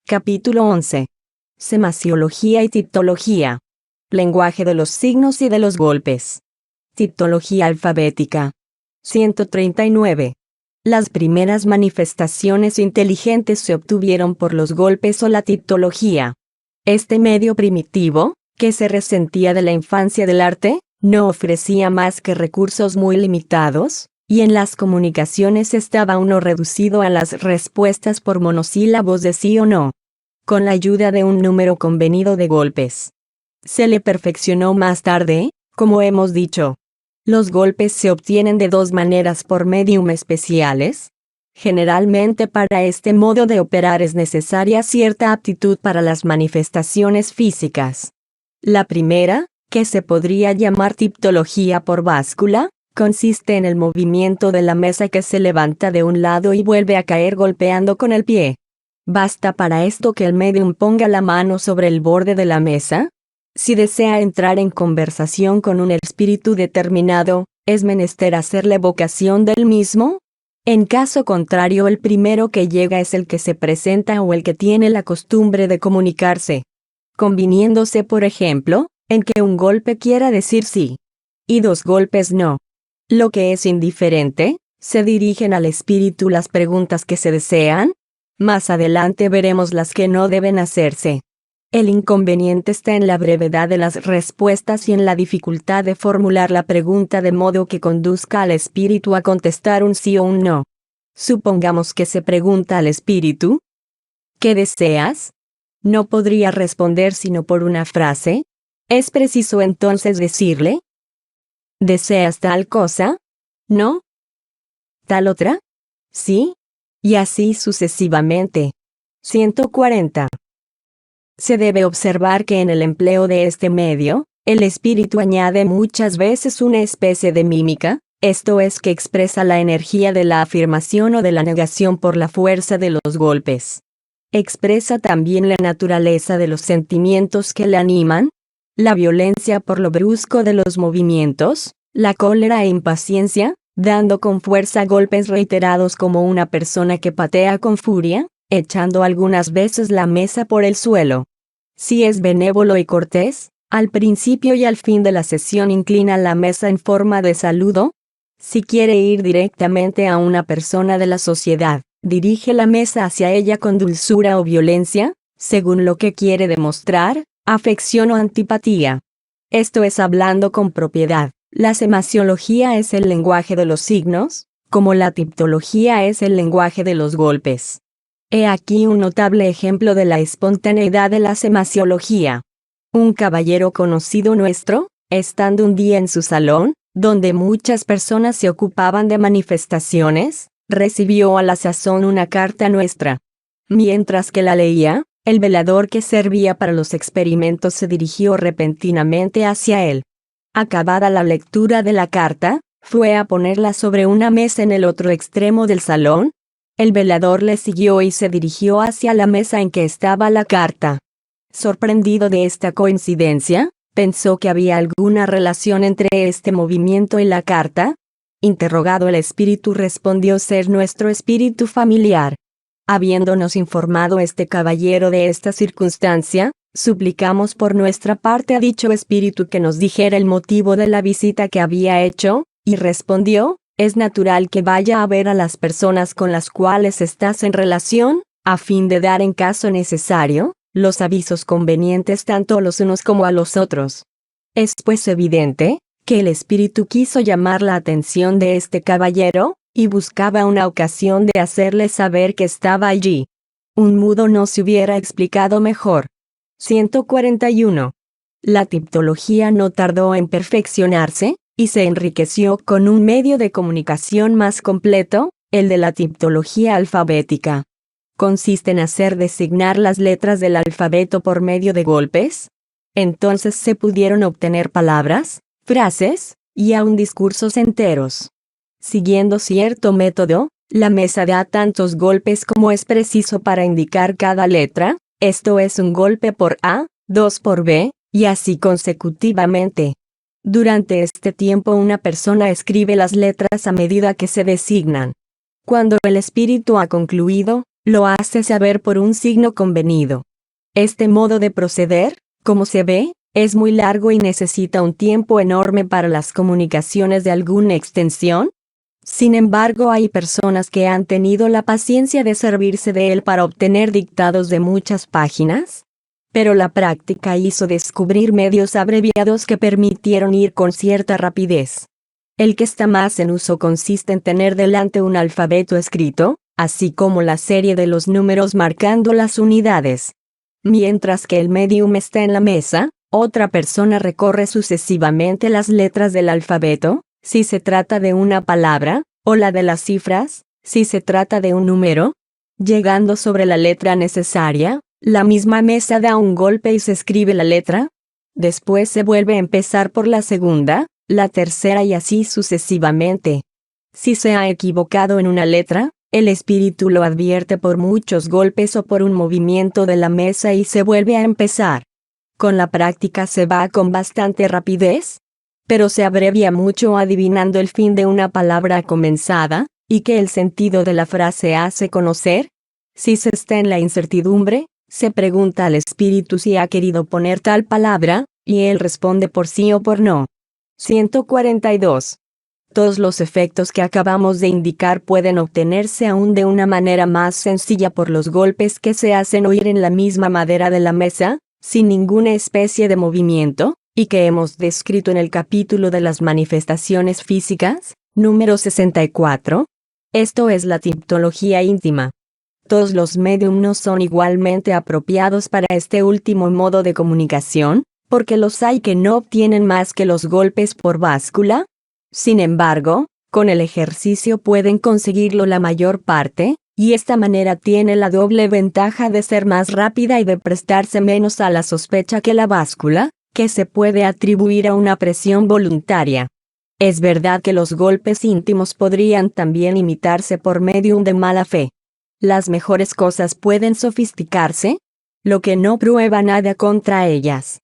Capítulo 11. Semasiología y tiptología. Lenguaje de los signos y de los golpes. Tiptología alfabética. 139. Las primeras manifestaciones inteligentes se obtuvieron por los golpes o la tiptología. Este medio primitivo, que se resentía de la infancia del arte, no ofrecía más que recursos muy limitados, y en las comunicaciones estaba uno reducido a las respuestas por monosílabos de sí o no, con la ayuda de un número convenido de golpes. Se le perfeccionó más tarde, como hemos dicho. Los golpes se obtienen de dos maneras por medium especiales. Generalmente para este modo de operar es necesaria cierta aptitud para las manifestaciones físicas. La primera, que se podría llamar tiptología por báscula, consiste en el movimiento de la mesa que se levanta de un lado y vuelve a caer golpeando con el pie. Basta para esto que el medium ponga la mano sobre el borde de la mesa. Si desea entrar en conversación con un espíritu determinado, es menester hacerle evocación del mismo. En caso contrario, el primero que llega es el que se presenta o el que tiene la costumbre de comunicarse, conviniéndose, por ejemplo, en que un golpe quiera decir sí y dos golpes no. Lo que es indiferente, se dirigen al espíritu las preguntas que se desean. Más adelante veremos las que no deben hacerse. El inconveniente está en la brevedad de las respuestas y en la dificultad de formular la pregunta de modo que conduzca al espíritu a contestar un sí o un no. Supongamos que se pregunta al espíritu: ¿qué deseas? No podría responder sino por una frase. Es preciso entonces decirle: ¿deseas tal cosa? ¿No? ¿Tal otra? ¿Sí? Y así sucesivamente. 140. Se debe observar que en el empleo de este medio, el espíritu añade muchas veces una especie de mímica, esto es que expresa la energía de la afirmación o de la negación por la fuerza de los golpes. Expresa también la naturaleza de los sentimientos que le animan, la violencia por lo brusco de los movimientos, la cólera e impaciencia, dando con fuerza golpes reiterados como una persona que patea con furia, echando algunas veces la mesa por el suelo. Si es benévolo y cortés, al principio y al fin de la sesión inclina la mesa en forma de saludo. Si quiere ir directamente a una persona de la sociedad, dirige la mesa hacia ella con dulzura o violencia, según lo que quiere demostrar, afección o antipatía. Esto es hablando con propiedad. La semasiología es el lenguaje de los signos, como la tiptología es el lenguaje de los golpes. He aquí un notable ejemplo de la espontaneidad de la semasiología. Un caballero conocido nuestro, estando un día en su salón, donde muchas personas se ocupaban de manifestaciones, recibió a la sazón una carta nuestra. Mientras que la leía, el velador que servía para los experimentos se dirigió repentinamente hacia él. Acabada la lectura de la carta, fue a ponerla sobre una mesa en el otro extremo del salón. El velador le siguió y se dirigió hacia la mesa en que estaba la carta. Sorprendido de esta coincidencia, pensó que había alguna relación entre este movimiento y la carta. Interrogado, el espíritu respondió ser nuestro espíritu familiar. Habiéndonos informado este caballero de esta circunstancia, suplicamos por nuestra parte a dicho espíritu que nos dijera el motivo de la visita que había hecho, y respondió: es natural que vaya a ver a las personas con las cuales estás en relación, a fin de dar en caso necesario, los avisos convenientes tanto a los unos como a los otros. Es pues evidente, que el espíritu quiso llamar la atención de este caballero, y buscaba una ocasión de hacerle saber que estaba allí. Un mudo no se hubiera explicado mejor. 141. La tiptología no tardó en perfeccionarse, y se enriqueció con un medio de comunicación más completo, el de la tiptología alfabética. Consiste en hacer designar las letras del alfabeto por medio de golpes. Entonces se pudieron obtener palabras, frases, y aun discursos enteros. Siguiendo cierto método, la mesa da tantos golpes como es preciso para indicar cada letra, esto es un golpe por A, dos por B, y así consecutivamente. Durante este tiempo una persona escribe las letras a medida que se designan. Cuando el espíritu ha concluido, Lo hace saber por un signo convenido. Este modo de proceder, como se ve, es muy largo y necesita un tiempo enorme para las comunicaciones de alguna extensión. Sin embargo, hay personas que han tenido la paciencia de servirse de él para obtener dictados de muchas páginas. Pero la práctica hizo descubrir medios abreviados que permitieron ir con cierta rapidez. El que está más en uso consiste en tener delante un alfabeto escrito, así como la serie de los números marcando las unidades. Mientras que el medium está en la mesa, otra persona recorre sucesivamente las letras del alfabeto, si se trata de una palabra, o la de las cifras, si se trata de un número. Llegando sobre la letra necesaria, la misma mesa da un golpe y se escribe la letra. Después se vuelve a empezar por la segunda, la tercera y así sucesivamente. Si se ha equivocado en una letra, el espíritu lo advierte por muchos golpes o por un movimiento de la mesa y se vuelve a empezar. Con la práctica se va con bastante rapidez, pero se abrevia mucho adivinando el fin de una palabra comenzada, y que el sentido de la frase hace conocer. Si se está en la incertidumbre, se pregunta al espíritu si ha querido poner tal palabra, y él responde por sí o por no. 142. Todos los efectos que acabamos de indicar pueden obtenerse aún de una manera más sencilla por los golpes que se hacen oír en la misma madera de la mesa, sin ninguna especie de movimiento, y que hemos descrito en el capítulo de las manifestaciones físicas, número 64. Esto es la tiptología íntima. Todos los médium no son igualmente apropiados para este último modo de comunicación, porque los hay que no obtienen más que los golpes por báscula. Sin embargo, con el ejercicio pueden conseguirlo la mayor parte, y esta manera tiene la doble ventaja de ser más rápida y de prestarse menos a la sospecha que la báscula, que se puede atribuir a una presión voluntaria. Es verdad que los golpes íntimos podrían también imitarse por medium de mala fe. Las mejores cosas pueden sofisticarse, lo que no prueba nada contra ellas.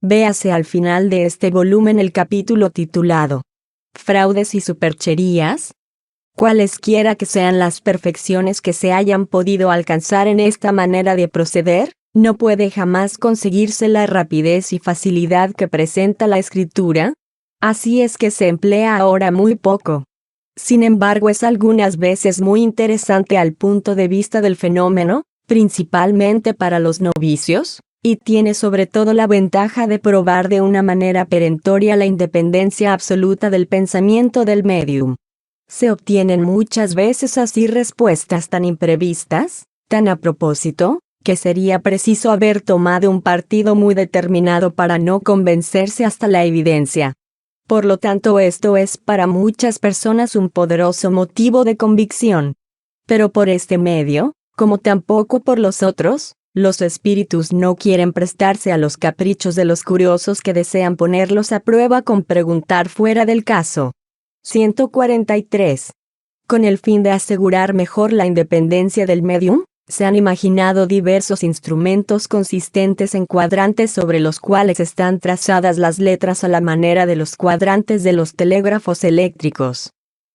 Véase al final de este volumen el capítulo titulado Fraudes y supercherías. Cualesquiera que sean las perfecciones que se hayan podido alcanzar en esta manera de proceder, no puede jamás conseguirse la rapidez y facilidad que presenta la escritura. Así es que se emplea ahora muy poco. Sin embargo, es algunas veces muy interesante al punto de vista del fenómeno, principalmente para los novicios, y tiene sobre todo la ventaja de probar de una manera perentoria la independencia absoluta del pensamiento del medium. Se obtienen muchas veces así respuestas tan imprevistas, tan a propósito, que sería preciso haber tomado un partido muy determinado para no convencerse hasta la evidencia. Por lo tanto, esto es para muchas personas un poderoso motivo de convicción. Pero por este medio, como tampoco por los otros, los espíritus no quieren prestarse a los caprichos de los curiosos que desean ponerlos a prueba con preguntar fuera del caso. 143. Con el fin de asegurar mejor la independencia del medium, se han imaginado diversos instrumentos consistentes en cuadrantes sobre los cuales están trazadas las letras a la manera de los cuadrantes de los telégrafos eléctricos.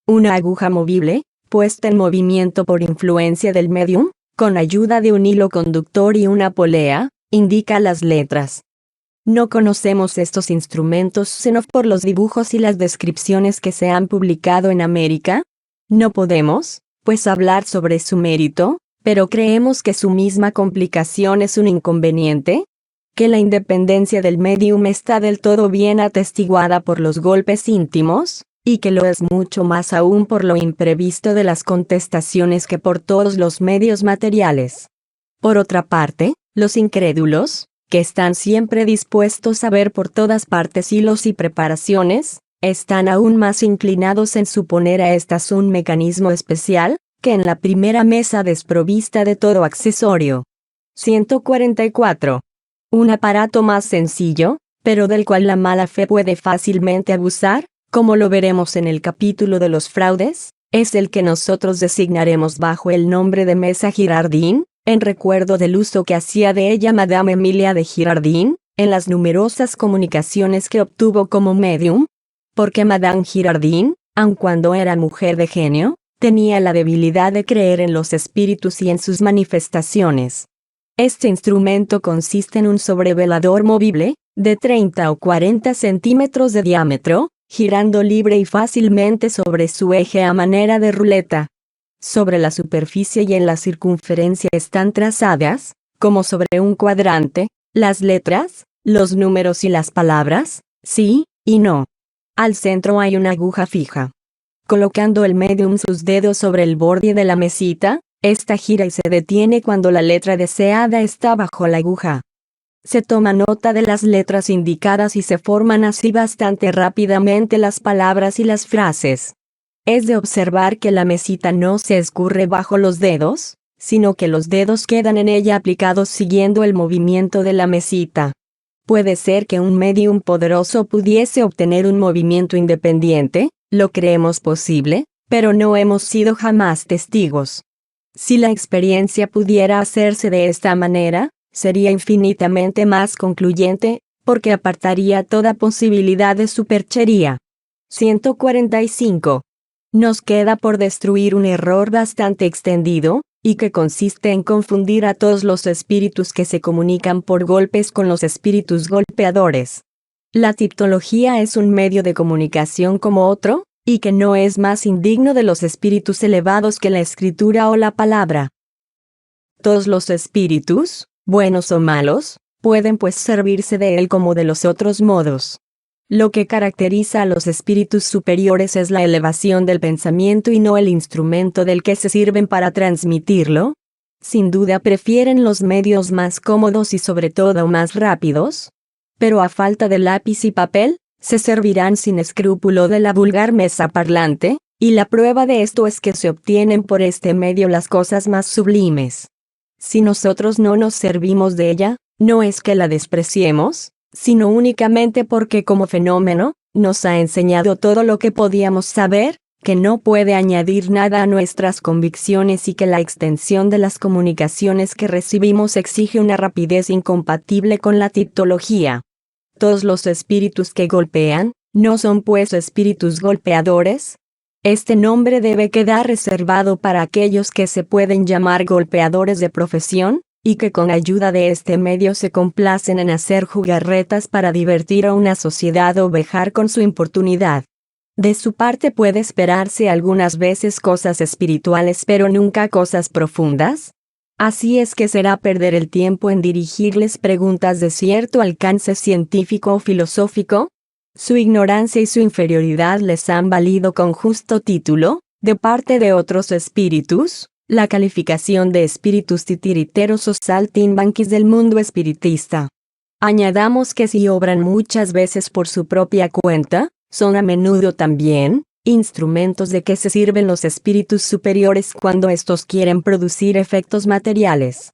Una aguja movible, puesta en movimiento por influencia del medium, con ayuda de un hilo conductor y una polea, indica las letras. No conocemos estos instrumentos sino por los dibujos y las descripciones que se han publicado en América. No podemos, pues, hablar sobre su mérito, pero creemos que su misma complicación es un inconveniente, que la independencia del medium está del todo bien atestiguada por los golpes íntimos, y que lo es mucho más aún por lo imprevisto de las contestaciones que por todos los medios materiales. Por otra parte, los incrédulos, que están siempre dispuestos a ver por todas partes hilos y preparaciones, están aún más inclinados en suponer a estas un mecanismo especial, que en la primera mesa desprovista de todo accesorio. 144. Un aparato más sencillo, pero del cual la mala fe puede fácilmente abusar, como lo veremos en el capítulo de los fraudes, es el que nosotros designaremos bajo el nombre de mesa Girardin, en recuerdo del uso que hacía de ella Madame Emilia de Girardin, en las numerosas comunicaciones que obtuvo como medium. Porque Madame Girardin, aun cuando era mujer de genio, Tenía la debilidad de creer en los espíritus y en sus manifestaciones. Este instrumento consiste en un sobrevelador movible, de 30 o 40 centímetros de diámetro, girando libre y fácilmente sobre su eje a manera de ruleta. Sobre la superficie y en la circunferencia están trazadas, como sobre un cuadrante, las letras, los números y las palabras, sí y no. Al centro hay una aguja fija. Colocando el medium sus dedos sobre el borde de la mesita, esta gira y se detiene cuando la letra deseada está bajo la aguja. Se toma nota de las letras indicadas y se forman así bastante rápidamente las palabras y las frases. Es de observar que la mesita no se escurre bajo los dedos, sino que los dedos quedan en ella aplicados siguiendo el movimiento de la mesita. Puede ser que un medium poderoso pudiese obtener un movimiento independiente, lo creemos posible, pero no hemos sido jamás testigos. Si la experiencia pudiera hacerse de esta manera, sería infinitamente más concluyente, porque apartaría toda posibilidad de superchería. 145. Nos queda por destruir un error bastante extendido, y que consiste en confundir a todos los espíritus que se comunican por golpes con los espíritus golpeadores. La tiptología es un medio de comunicación como otro, y que no es más indigno de los espíritus elevados que la escritura o la palabra. Todos los espíritus, buenos o malos, pueden pues servirse de él como de los otros modos. Lo que caracteriza a los espíritus superiores es la elevación del pensamiento y no el instrumento del que se sirven para transmitirlo. Sin duda prefieren los medios más cómodos y sobre todo más rápidos, pero a falta de lápiz y papel, se servirán sin escrúpulo de la vulgar mesa parlante, y la prueba de esto es que se obtienen por este medio las cosas más sublimes. Si nosotros no nos servimos de ella, no es que la despreciemos, sino únicamente porque como fenómeno, nos ha enseñado todo lo que podíamos saber, que no puede añadir nada a nuestras convicciones y que la extensión de las comunicaciones que recibimos exige una rapidez incompatible con la tiptología. Todos los espíritus que golpean, ¿no son pues espíritus golpeadores? Este nombre debe quedar reservado para aquellos que se pueden llamar golpeadores de profesión, y que con ayuda de este medio se complacen en hacer jugarretas para divertir a una sociedad o vejar con su importunidad. De su parte puede esperarse algunas veces cosas espirituales pero nunca cosas profundas. Así es que será perder el tiempo en dirigirles preguntas de cierto alcance científico o filosófico. Su ignorancia y su inferioridad les han valido con justo título, de parte de otros espíritus, la calificación de espíritus titiriteros o saltimbanquis del mundo espiritista. Añadamos que si obran muchas veces por su propia cuenta, son a menudo también instrumentos de que se sirven los espíritus superiores cuando estos quieren producir efectos materiales.